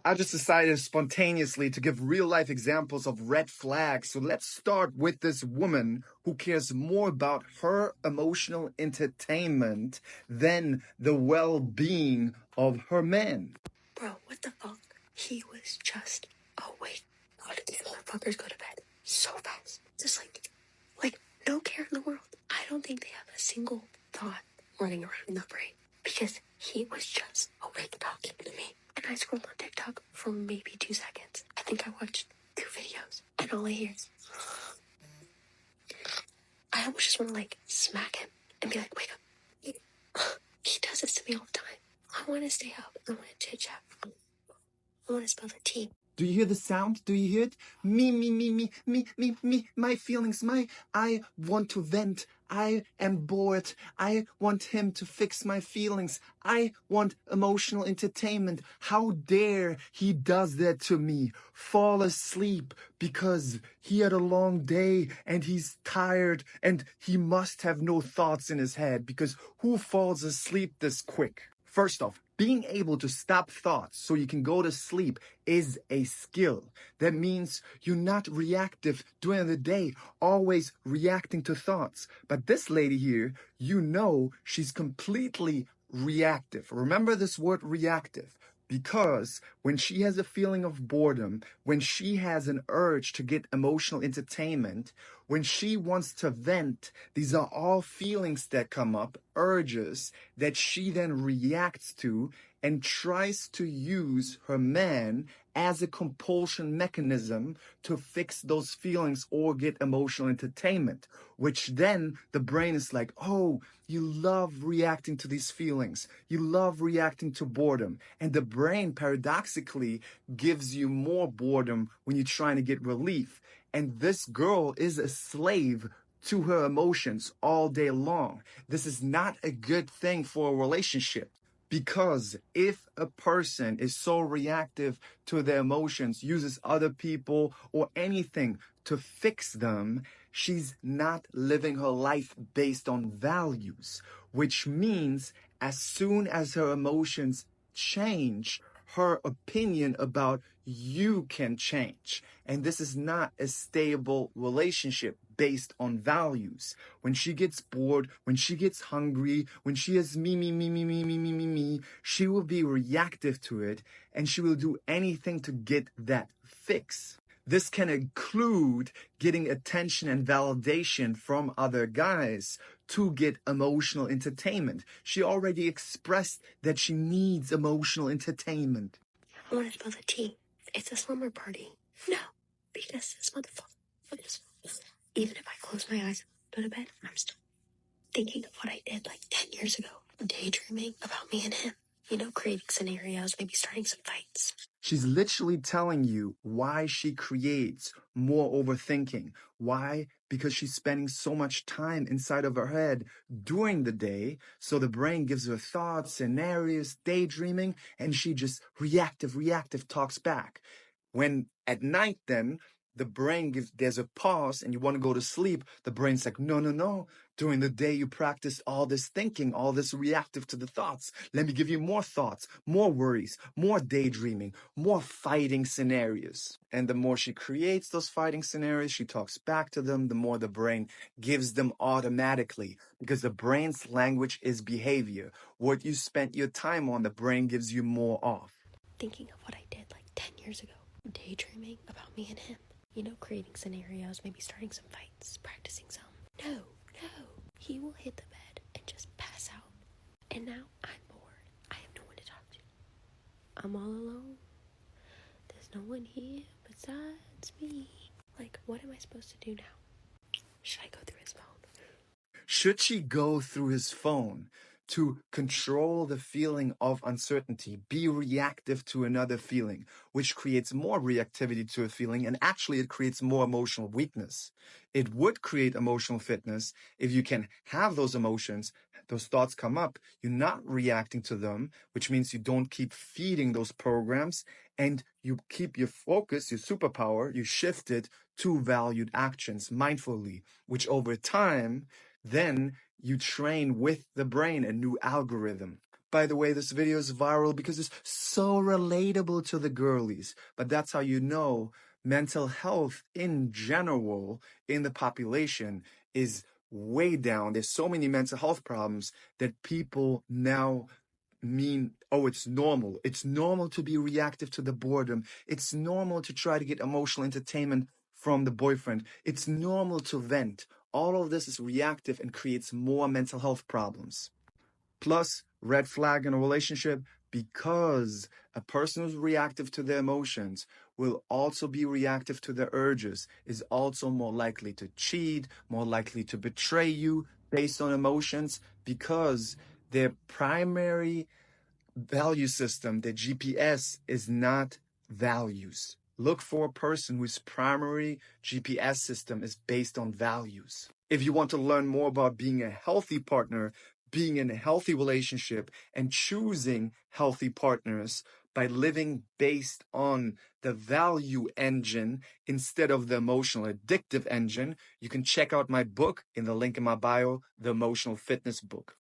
I just decided spontaneously to give real life examples of red flags. So let's start with this woman who cares more about her emotional entertainment than the well being of her man. Bro, what the fuck? He was just awake. How did these motherfuckers go to bed so fast? Just like no care in the world. I don't think they have a single thought running around in their brain because he was just awake talking to me. And I scrolled on TikTok for maybe 2 seconds. I think I watched 2 videos, and all I hear is, I almost just want to smack him and be like, wake up. He does this to me all the time. I want to stay up. I want to chit chat. I want to spill the tea. Do you hear the sound? Do you hear it? Me, my feelings, I want to vent. I am bored. I want him to fix my feelings. I want emotional entertainment. How dare he does that to me? Fall asleep because he had a long day and he's tired and he must have no thoughts in his head because who falls asleep this quick? First off, being able to stop thoughts so you can go to sleep is a skill. That means you're not reactive during the day, always reacting to thoughts. But this lady here, she's completely reactive. Remember this word reactive. Because when she has a feeling of boredom, when she has an urge to get emotional entertainment, when she wants to vent, these are all feelings that come up, urges that she then reacts to and tries to use her man as a compulsion mechanism to fix those feelings or get emotional entertainment, which then the brain is like, oh, you love reacting to these feelings. You love reacting to boredom. And the brain paradoxically gives you more boredom when you're trying to get relief. And this girl is a slave to her emotions all day long. This is not a good thing for a relationship. Because if a person is so reactive to their emotions, uses other people or anything to fix them, she's not living her life based on values, which means as soon as her emotions change, her opinion about you can change. And this is not a stable relationship based on values. When she gets bored, when she gets hungry, when she has me, she will be reactive to it and she will do anything to get that fix. This can include getting attention and validation from other guys to get emotional entertainment. She already expressed that she needs emotional entertainment. I want to spill the tea. It's a slumber party. No, because this motherfucker, even if I close my eyes and go to bed, I'm still thinking of what I did 10 years ago. Daydreaming about me and him. Creating scenarios, maybe starting some fights. She's literally telling you why she creates more overthinking. Why? Because she's spending so much time inside of her head during the day. So the brain gives her thoughts, scenarios, daydreaming, and she just reactive talks back. When at night then, the brain there's a pause and you want to go to sleep, the brain's like, no. During the day, you practiced all this thinking, all this reactive to the thoughts. Let me give you more thoughts, more worries, more daydreaming, more fighting scenarios. And the more she creates those fighting scenarios, she talks back to them, the more the brain gives them automatically. Because the brain's language is behavior. What you spent your time on, the brain gives you more of. Thinking of what I did 10 years ago. Daydreaming about me and him. Creating scenarios, maybe starting some fights, practicing some. No. He will hit the bed and just pass out. And now I'm bored. I have no one to talk to. I'm all alone. There's no one here besides me. What am I supposed to do now? Should I go through his phone? Should she go through his phone to control the feeling of uncertainty, be reactive to another feeling, which creates more reactivity to a feeling, and actually it creates more emotional weakness. It would create emotional fitness if you can have those emotions, those thoughts come up, you're not reacting to them, which means you don't keep feeding those programs, and you keep your focus, your superpower, you shift it to valued actions mindfully, which over time, then you train with the brain a new algorithm. By the way, this video is viral because it's so relatable to the girlies. But that's how you know mental health in general in the population is way down. There's so many mental health problems that people now mean, oh, it's normal. It's normal to be reactive to the boredom. It's normal to try to get emotional entertainment from the boyfriend. It's normal to vent. All of this is reactive and creates more mental health problems. Plus, red flag in a relationship, because a person who's reactive to their emotions will also be reactive to their urges, is also more likely to cheat, more likely to betray you based on emotions, because their primary value system, their GPS, is not values. Look for a person whose primary GPS system is based on values. If you want to learn more about being a healthy partner, being in a healthy relationship, and choosing healthy partners by living based on the value engine instead of the emotional addictive engine, you can check out my book in the link in my bio, The Emotional Fitness Book.